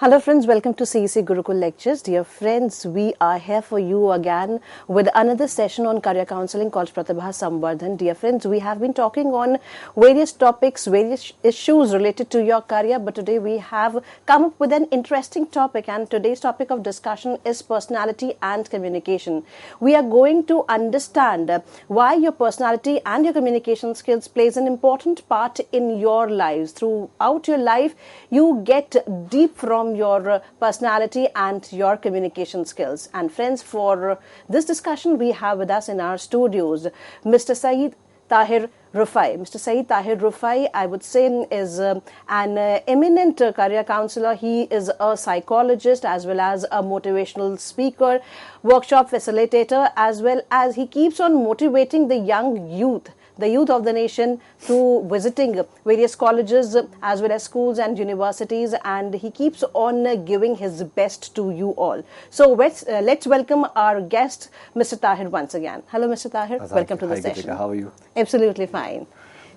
Hello friends, welcome to CEC Gurukul Lectures. Dear friends, we are here for you again with another session on career counseling called Pratibha Samvardhan. Dear friends, we have been talking on various topics, various issues related to your career, but today we have come up with an interesting topic, and today's topic of discussion is personality and communication. We are going to understand why your personality and your communication skills plays an important part in your lives. Throughout your life, you get deep from your personality and your communication skills. And friends, for this discussion, we have with us in our studios Mr. Saeed Tahir Rufai. Mr. Saeed Tahir Rufai, I would say, is an eminent career counselor. He is a psychologist as well as a motivational speaker, workshop facilitator, as well as he keeps on motivating the young youth, the youth of the nation, through visiting various colleges as well as schools and universities, and he keeps on giving his best to you all. So let's welcome our guest, Mr. Tahir, once again. Hello, Mr. Tahir. Welcome to the session. How are you? Absolutely fine.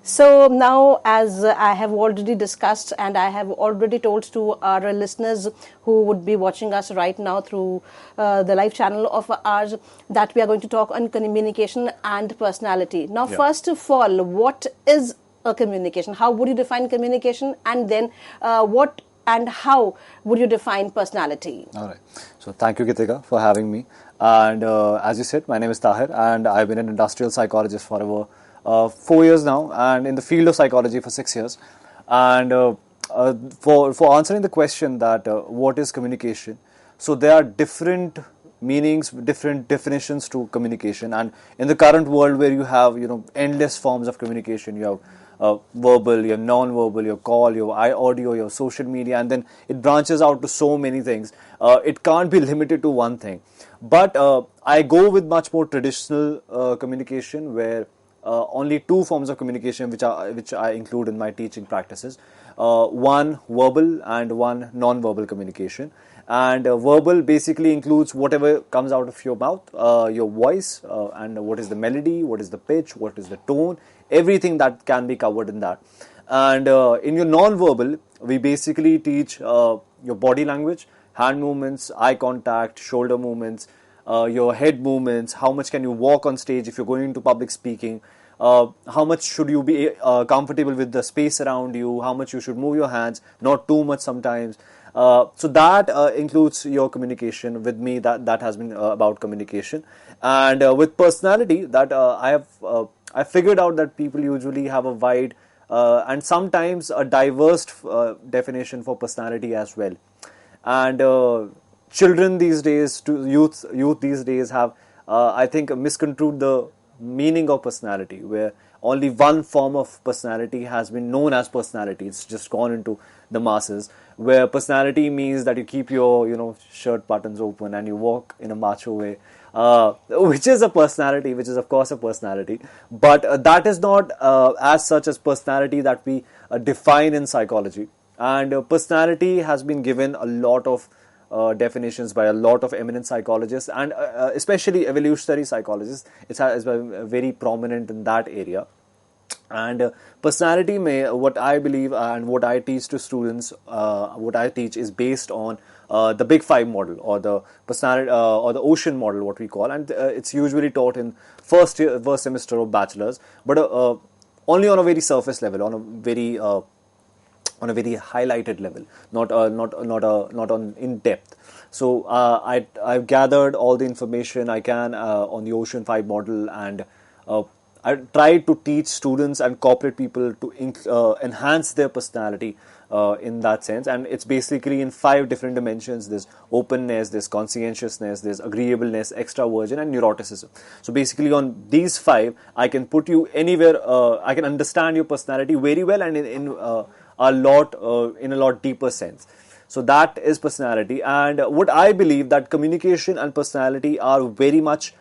So now, as I have already discussed and I have already told to our listeners who would be watching us right now through the live channel of ours, that we are going to talk on communication and personality. Now, first of all, what is a communication? How would you define communication? And then what and how would you define personality? All right. So thank you, Gitika, for having me. And as you said, my name is Tahir, and I've been an industrial psychologist for over 4 years now, and in the field of psychology for 6 years. And for answering the question that what is communication, so there are different meanings, different definitions to communication. And in the current world, where you have endless forms of communication, you have verbal, you have non-verbal, your call, your audio, your social media, and then it branches out to so many things. It can't be limited to one thing. But I go with much more traditional communication, where only two forms of communication which I include in my teaching practices. One verbal and one non-verbal communication. And verbal basically includes whatever comes out of your mouth, your voice, and what is the melody, what is the pitch, what is the tone, everything that can be covered in that. And in your non-verbal, we basically teach your body language, hand movements, eye contact, shoulder movements, your head movements, how much can you walk on stage if you're going into public speaking, how much should you be comfortable with the space around you, how much you should move your hands, not too much sometimes. So that includes your communication with me. That has been about communication. And with personality, that I figured out that people usually have a wide and sometimes a diverse definition for personality as well. And children these days, youth these days have, I think, misconstrued the meaning of personality, where only one form of personality has been known as personality. It's just gone into the masses, where personality means that you keep your shirt buttons open and you walk in a macho way, which is a personality, which is of course a personality, but that is not as such as personality that we define in psychology. And personality has been given a lot of definitions by a lot of eminent psychologists, and especially evolutionary psychologists. It's very prominent in that area. And personality what I believe and what I teach to students, what I teach is based on the Big Five model, or the personality or the ocean model, what we call, and it's usually taught in first semester of bachelor's, but only on a very surface level, on a very highlighted level, not on in depth. So I've gathered all the information I can on the Ocean 5 model, and I try to teach students and corporate people to enhance their personality in that sense. And it's basically in 5 different dimensions. There's openness, there's conscientiousness, there's agreeableness, extraversion, and neuroticism. So basically on these 5, I can put you anywhere. I can understand your personality very well, and in a lot deeper sense. So that is personality. And what I believe, that communication and personality are very much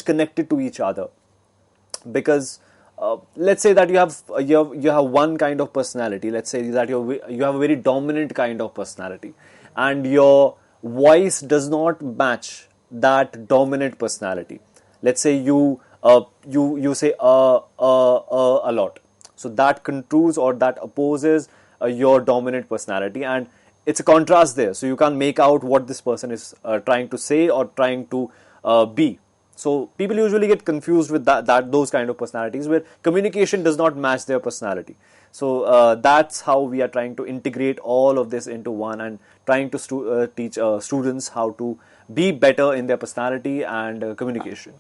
connected to each other, because let's say that you have one kind of personality. Let's say that you have a very dominant kind of personality, and your voice does not match that dominant personality. Let's say you say a lot. So that controls or that opposes your dominant personality, and it's a contrast there. So you can't make out what this person is trying to say or trying to be. So people usually get confused with those kind of personalities where communication does not match their personality. So that's how we are trying to integrate all of this into one, and trying to teach students how to be better in their personality and communication.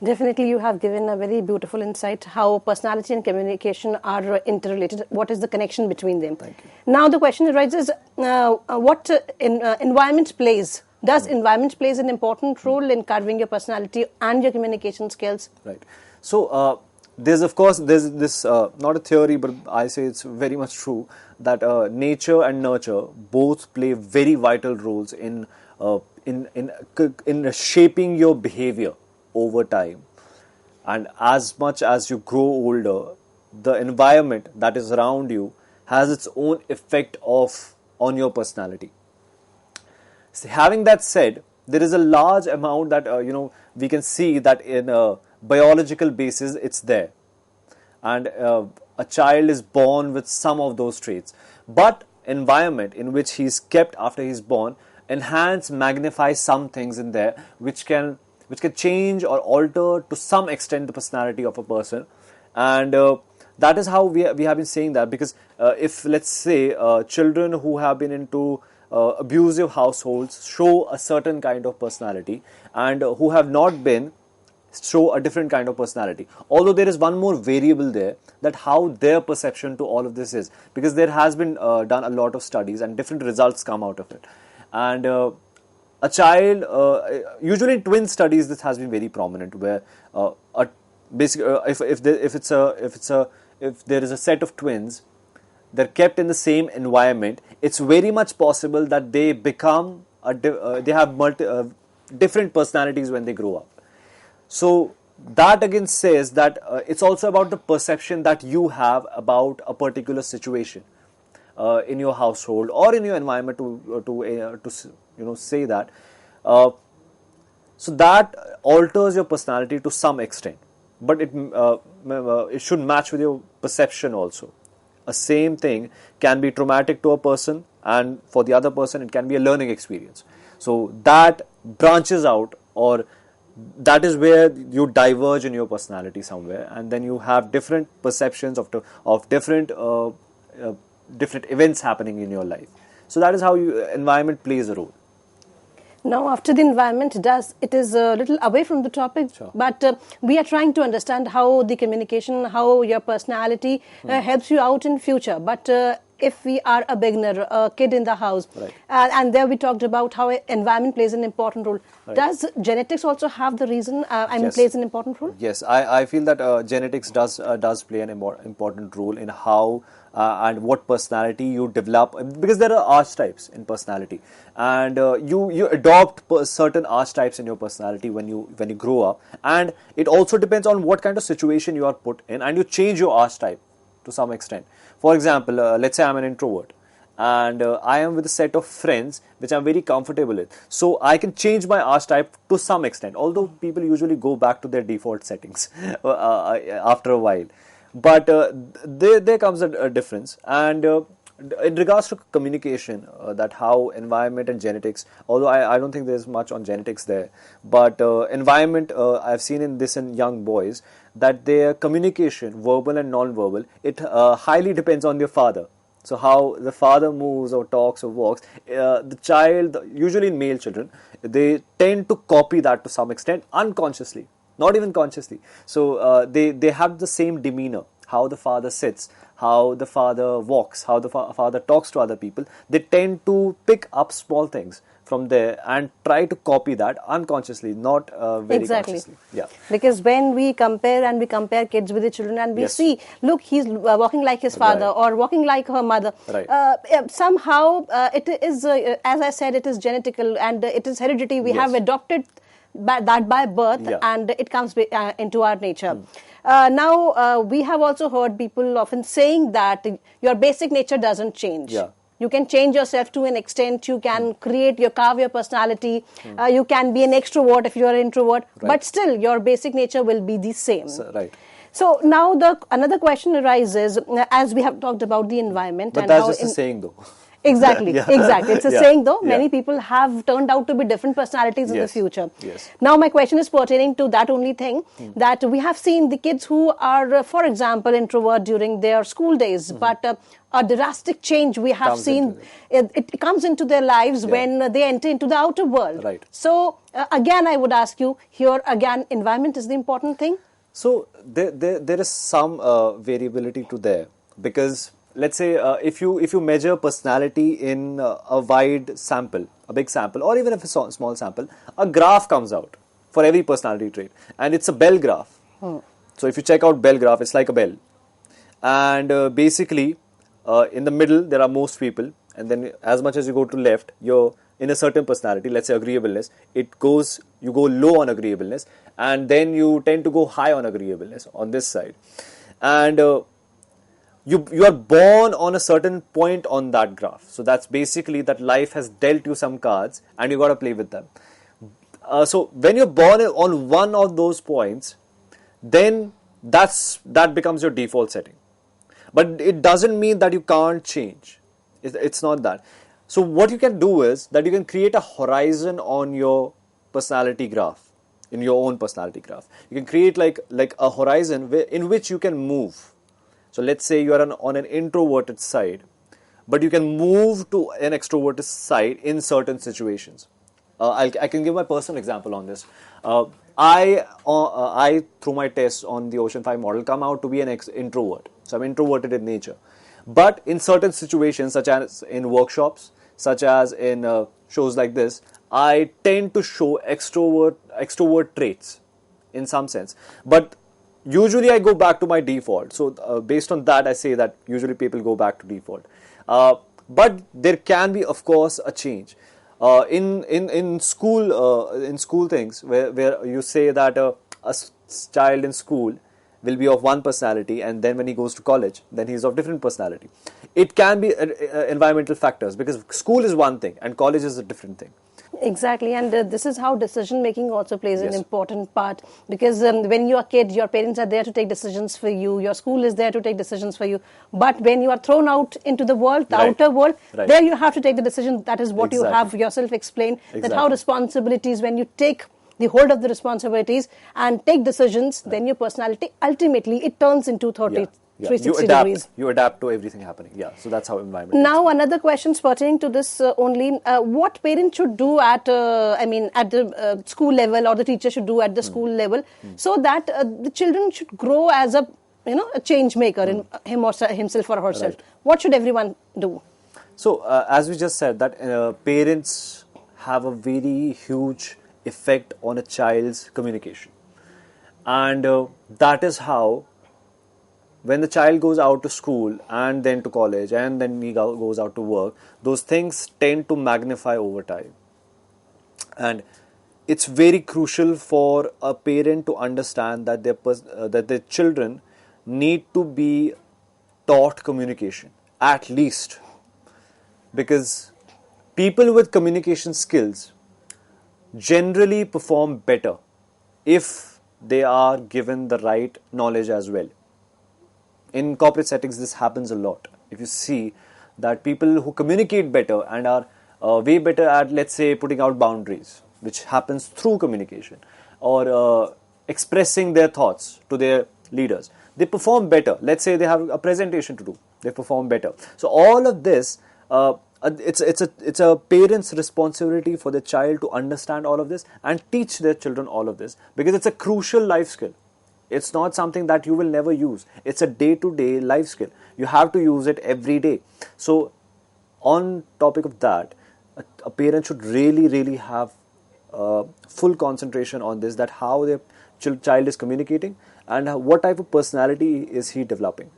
Definitely, you have given a very beautiful insight how personality and communication are interrelated. What is the connection between them? Thank you. Now, the question arises: what environment plays? Does environment plays an important role in carving your personality and your communication skills? Right. So there's this not a theory, but I say it's very much true that nature and nurture both play very vital roles in shaping your behavior over time. And as much as you grow older, the environment that is around you has its own effect on your personality. So having that said, there is a large amount that we can see that in a biological basis it's there, and a child is born with some of those traits, but environment in which he is kept after he is born magnify some things in there which can change or alter to some extent the personality of a person. And that is how we have been saying that, because if, let's say, children who have been into abusive households show a certain kind of personality, and who have not been show a different kind of personality. Although there is one more variable there, that how their perception to all of this is, because there has been done a lot of studies and different results come out of it. And a child, usually in twin studies, this has been very prominent, where if there is a set of twins, they're kept in the same environment, it's very much possible that they become they have different personalities when they grow up. So that again says that it's also about the perception that you have about a particular situation in your household or in your environment to say that. So that alters your personality to some extent, but it should match with your perception also. A same thing can be traumatic to a person, and for the other person it can be a learning experience. So that branches out, or that is where you diverge in your personality somewhere, and then you have different perceptions of different events happening in your life. So that is how environment plays a role. Now, after the environment, it is a little away from the topic, Sure. but we are trying to understand how the communication, how your personality helps you out in future. But if we are a beginner, a kid in the house, Right. And there we talked about how environment plays an important role. Right. Does genetics also have the reason? Yes. Plays an important role? Yes, I feel that genetics does play an important role in how and what personality you develop, because there are archetypes in personality, and you adopt certain archetypes in your personality when you grow up, and it also depends on what kind of situation you are put in, and you change your archetype to some extent. For example, let's say I'm an introvert, and I am with a set of friends which I'm very comfortable with. So I can change my archetype to some extent, although people usually go back to their default settings after a while. But there comes a difference. And in regards to communication, that how environment and genetics, although I don't think there's much on genetics there, but environment, I've seen in young boys, that their communication, verbal and non-verbal, it highly depends on their father. So how the father moves or talks or walks, the child, usually in male children, they tend to copy that to some extent unconsciously, not even consciously. So they have the same demeanor, how the father sits, how the father walks, how the father talks to other people. They tend to pick up small things from there and try to copy that unconsciously, not very consciously. Yeah. Because when we compare kids with the children, and we Yes. see, look, he's walking like his father, Right. or walking like her mother. Right. Somehow, it is, as I said, it is genetical and it is hereditary. We Yes. have adopted that by birth, Yeah. and it comes into our nature. Now, we have also heard people often saying that your basic nature doesn't change. Yeah. You can change yourself to an extent. You can carve your personality. You can be an extrovert if you are an introvert, Right. but still your basic nature will be the same. Right. So now another question arises, as we have talked about the environment. But and that's how just a saying, though. Exactly, Yeah. exactly. It's a Yeah. saying though. Yeah. Many people have turned out to be different personalities in the Yes. future. Yes. Now, my question is pertaining to that only thing that we have seen the kids who are, for example, introvert during their school days, but a drastic change we have Comes into seen. this. It comes into their lives Yeah. when they enter into the outer world. Right. So, again, I would ask you here again, environment is the important thing. So there is some variability to there, because let's say if you measure personality in a wide sample, a big sample, or even if a small sample, a graph comes out for every personality trait, and it's a bell graph. So if you check out bell graph, it's like a bell, and basically in the middle there are most people, and then as much as you go to left, you're in a certain personality, let's say agreeableness, you go low on agreeableness, and then you tend to go high on agreeableness on this side, and you are born on a certain point on that graph. So that's basically that life has dealt you some cards and you got to play with them. So when you're born on one of those points, then that becomes your default setting. But it doesn't mean that you can't change. It's not that. So what you can do is that you can create a horizon on your personality graph, in your own personality graph. You can create like a horizon in which you can move. So let's say you are on an introverted side, but you can move to an extroverted side in certain situations. I can give my personal example on this. I through my tests on the Ocean 5 model, come out to be an introvert. So I'm introverted in nature. But in certain situations, such as in workshops, such as in shows like this, I tend to show extrovert traits in some sense. But usually I go back to my default. So based on that, I say that usually people go back to default. But there can be, of course, a change. In school things where you say that child in school will be of one personality, and then when he goes to college, then he's of different personality. It can be environmental factors, because school is one thing and college is a different thing. Exactly, and this is how decision making also plays an Yes. important part, because when you're a kid, your parents are there to take decisions for you, your school is there to take decisions for you, but when you are thrown out into the world, the Right. outer world, Right. there you have to take the decision. That is what you Exactly. have yourself explained, that how Exactly. responsibilities, when you take the hold of the responsibilities and take decisions, then your personality, ultimately, it turns into 30, Yeah. 360 You adapt. degrees. You adapt to everything happening. Yeah. So that's how environment. Now, another question pertaining to this only: what parents should do at the school level, or the teacher should do at the school level, so that the children should grow as a change maker in him or himself or herself. Right. What should everyone do? So as we just said, that parents have a very huge effect on a child's communication, and that is how, when the child goes out to school and then to college and then he goes out to work, those things tend to magnify over time. And it's very crucial for a parent to understand that their children need to be taught communication, at least, because people with communication skills generally perform better if they are given the right knowledge as well. In corporate settings, this happens a lot. If you see that people who communicate better and are way better at, let's say, putting out boundaries, which happens through communication, or expressing their thoughts to their leaders, they perform better. Let's say they have a presentation to do, they perform better. So all of this, it's a parent's responsibility for the child to understand all of this and teach their children all of this, because it's a crucial life skill. It's not something that you will never use. It's a day-to-day life skill. You have to use it every day. So on topic of that, a parent should really have full concentration on this, that how their child is communicating and what type of personality is he developing.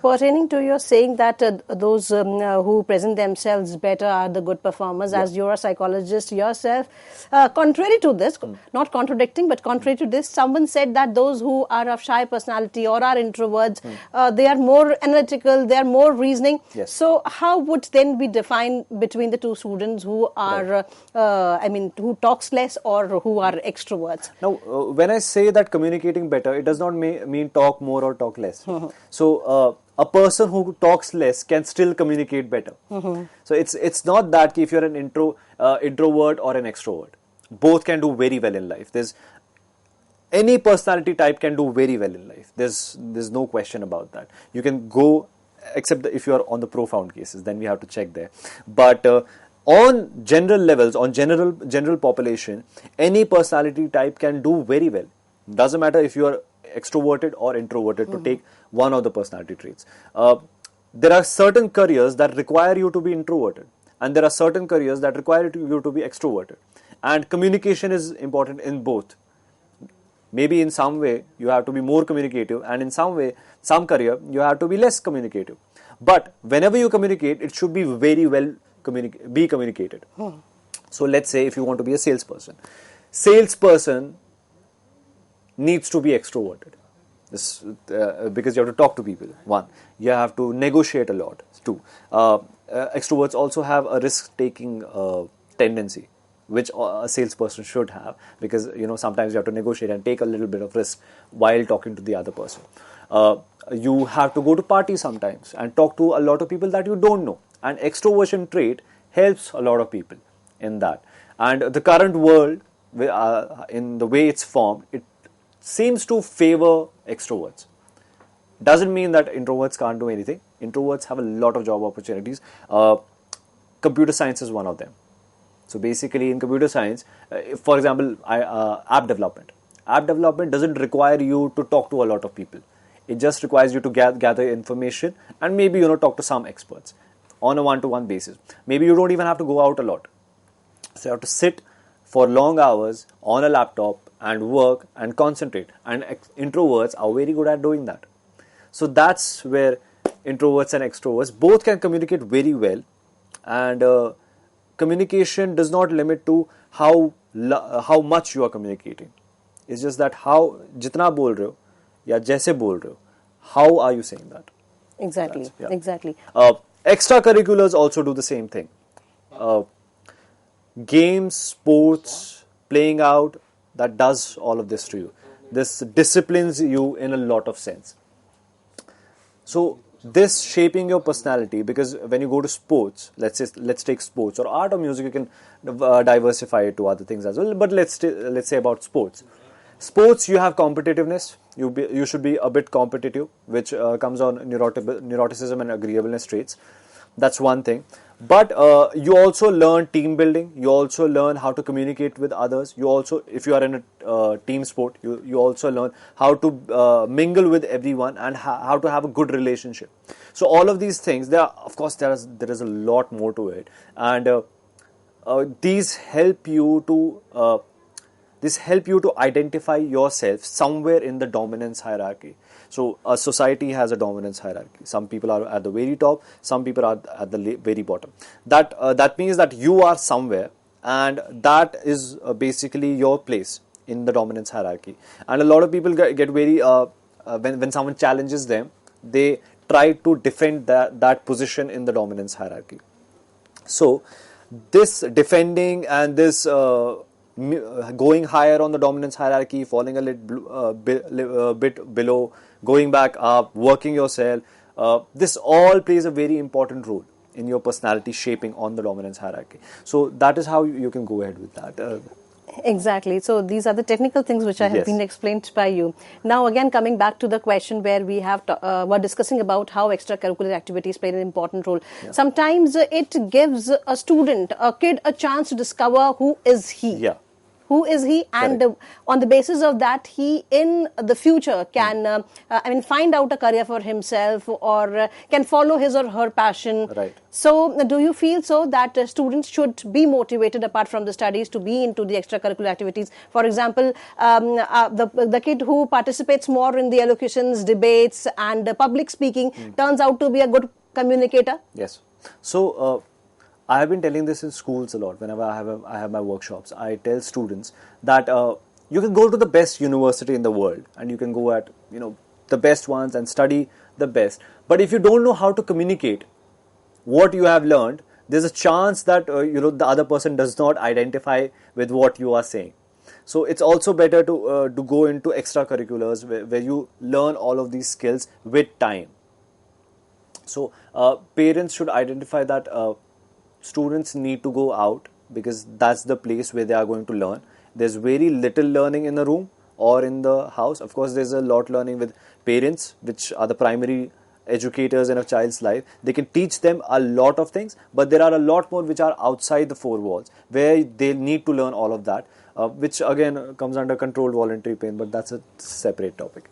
Pertaining to your saying that those who present themselves better are the good performers, as you're a psychologist yourself, contrary to this, not contradicting, but contrary to this, someone said that those who are of shy personality or are introverts, they are more analytical, they are more reasoning. Yes. So how would then we define between the two students who are, who talks less or who are extroverts? Now, when I say that communicating better, it does not mean talk more or talk less. So, a person who talks less can still communicate better. So it's not that if you're an introvert or an extrovert, both can do very well in life. There's any personality type can do very well in life. There's no question about that. You can go, except if you are on the profound cases, then we have to check there. But on general levels, on general population, any personality type can do very well. Doesn't matter if you are extroverted or introverted, to take one of the personality traits. There are certain careers that require you to be introverted, and there are certain careers that require you to be extroverted. And communication is important in both. Maybe in some way you have to be more communicative, and in some way, some career, you have to be less communicative. But whenever you communicate, it should be very well communicated. So let's say if you want to be a salesperson needs to be extroverted. Because you have to talk to people. One, you have to negotiate a lot. Two, extroverts also have a risk-taking tendency, which a salesperson should have, because sometimes you have to negotiate and take a little bit of risk while talking to the other person. You have to go to parties sometimes and talk to a lot of people that you don't know. And extroversion trait helps a lot of people in that. And the current world, in the way it's formed, it seems to favor extroverts. Doesn't mean that introverts can't do anything. Introverts have a lot of job opportunities. Computer science is one of them. So basically in computer science, for example, app development. App development doesn't require you to talk to a lot of people. It just requires you to gather information and maybe talk to some experts on a one-to-one basis. Maybe you don't even have to go out a lot. So you have to sit for long hours on a laptop and work and concentrate. And introverts are very good at doing that. So that's where introverts and extroverts both can communicate very well. And communication does not limit to how much you are communicating. It's just that how jitna bol rahe ho ya jaise bol rahe ho, how are you saying that? Exactly. Exactly. Extracurriculars also do the same thing. Games, sports, playing out, that does all of this to you. This disciplines you in a lot of sense. So this shaping your personality, because when you go to sports, let's take sports or art or music, you can diversify it to other things as well. But let's say about sports. Sports, you have competitiveness. You should be a bit competitive, which comes on neuroticism and agreeableness traits. That's one thing. But you also learn team building. You also learn how to communicate with others. You also, if you are in a team sport, you also learn how to mingle with everyone and how to have a good relationship. So all of these things, of course there is a lot more to it, and these help you to identify yourself somewhere in the dominance hierarchy. So a society has a dominance hierarchy. Some people are at the very top, some people are at the very bottom. That means that you are somewhere, and that is basically your place in the dominance hierarchy. And a lot of people get very when someone challenges them, they try to defend that position in the dominance hierarchy. So this defending and this going higher on the dominance hierarchy, falling a little bit below, going back up, working yourself, this all plays a very important role in your personality shaping on the dominance hierarchy. So that is how you can go ahead with that. Exactly. So these are the technical things which have been explained by you. Now again, coming back to the question where we have were discussing about how extracurricular activities play an important role. Yeah. Sometimes it gives a kid a chance to discover who is he. Yeah. Who is he, and on the basis of that, he in the future can, find out a career for himself, or can follow his or her passion. Right. So, do you feel so that students should be motivated apart from the studies to be into the extracurricular activities? For example, the kid who participates more in the elocutions, debates, and public speaking turns out to be a good communicator. Yes. So. I have been telling this in schools a lot. Whenever I have my workshops, I tell students that you can go to the best university in the world, and you can go at the best ones and study the best. But if you don't know how to communicate what you have learned, there's a chance that the other person does not identify with what you are saying. So it's also better to go into extracurriculars where you learn all of these skills with time. So parents should identify that students need to go out, because that's the place where they are going to learn. There's very little learning in the room or in the house. Of course, there's a lot learning with parents, which are the primary educators in a child's life. They can teach them a lot of things, but there are a lot more which are outside the four walls, where they need to learn all of that, which again comes under controlled voluntary pain, but that's a separate topic.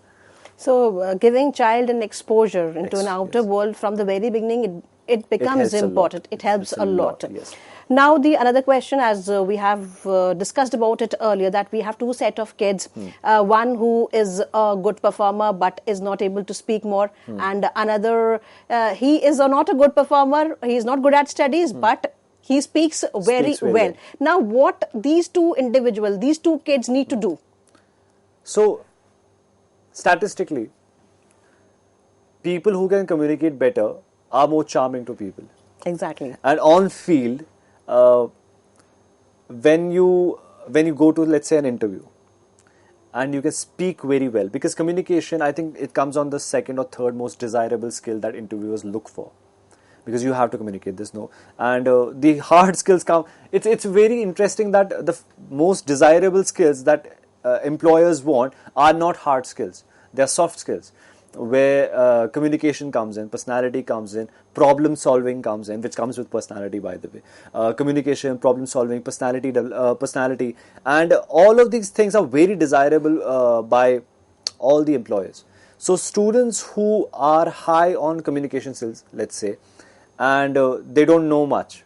So, giving child an exposure into an outer Yes. world from the very beginning, it becomes helps a lot. important. It helps It's a lot. yes. Now, the another question, as we have discussed about it earlier, that we have two set of kids. One who is a good performer but is not able to speak more, and another he is not a good performer. He is not good at studies, but he speaks very well. Now, what these two individuals, these two kids need to do? So, statistically, people who can communicate better are more charming to people. Exactly. And on field, when you go to, let's say, an interview, and you can speak very well, because communication, I think it comes on the second or third most desirable skill that interviewers look for, because you have to communicate. There's no, and the hard skills come. It's very interesting that the most desirable skills that employers want are not hard skills. They're soft skills, where communication comes in, personality comes in, problem solving comes in, which comes with personality, by the way. Communication, problem solving, personality, and all of these things are very desirable by all the employers. So students who are high on communication skills, let's say, and they don't know much,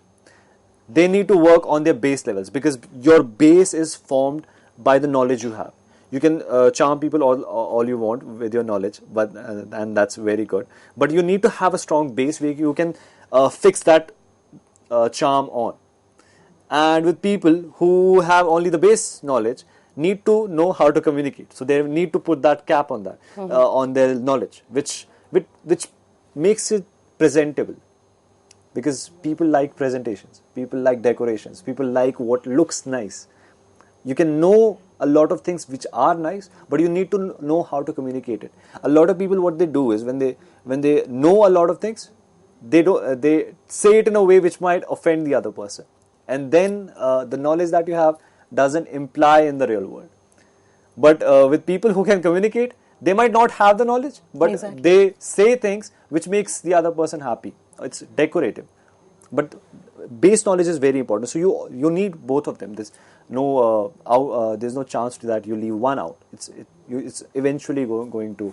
they need to work on their base levels, because your base is formed by the knowledge you have. You can charm people all you want with your knowledge, but and that's very good. But you need to have a strong base where you can fix that charm on. And with people who have only the base knowledge, need to know how to communicate. So they need to put that cap on that, on their knowledge, which makes it presentable. Because people like presentations, people like decorations, people like what looks nice. You can know a lot of things which are nice, but you need to know how to communicate it. A lot of people, what they do is, when they know a lot of things, they say it in a way which might offend the other person, and then the knowledge that you have doesn't imply in the real world. But with people who can communicate, they might not have the knowledge, but they say things which makes the other person happy. It's decorative, but base knowledge is very important. So you need both of them. There's no chance to that you leave one out. It's eventually going to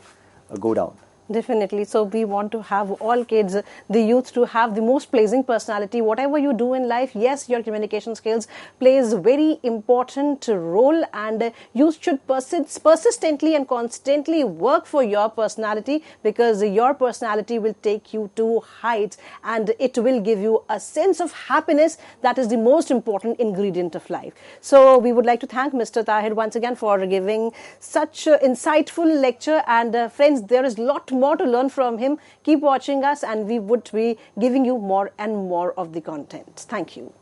go down. Definitely. So we want to have all kids, the youth, to have the most pleasing personality. Whatever you do in life, yes, your communication skills plays a very important role, and you should persistently and constantly work for your personality, because your personality will take you to heights, and it will give you a sense of happiness. That is the most important ingredient of life. So we would like to thank Mr. Tahir once again for giving such insightful lecture. And friends, there is a lot more to learn from him. Keep watching us, and we would be giving you more and more of the content. Thank you.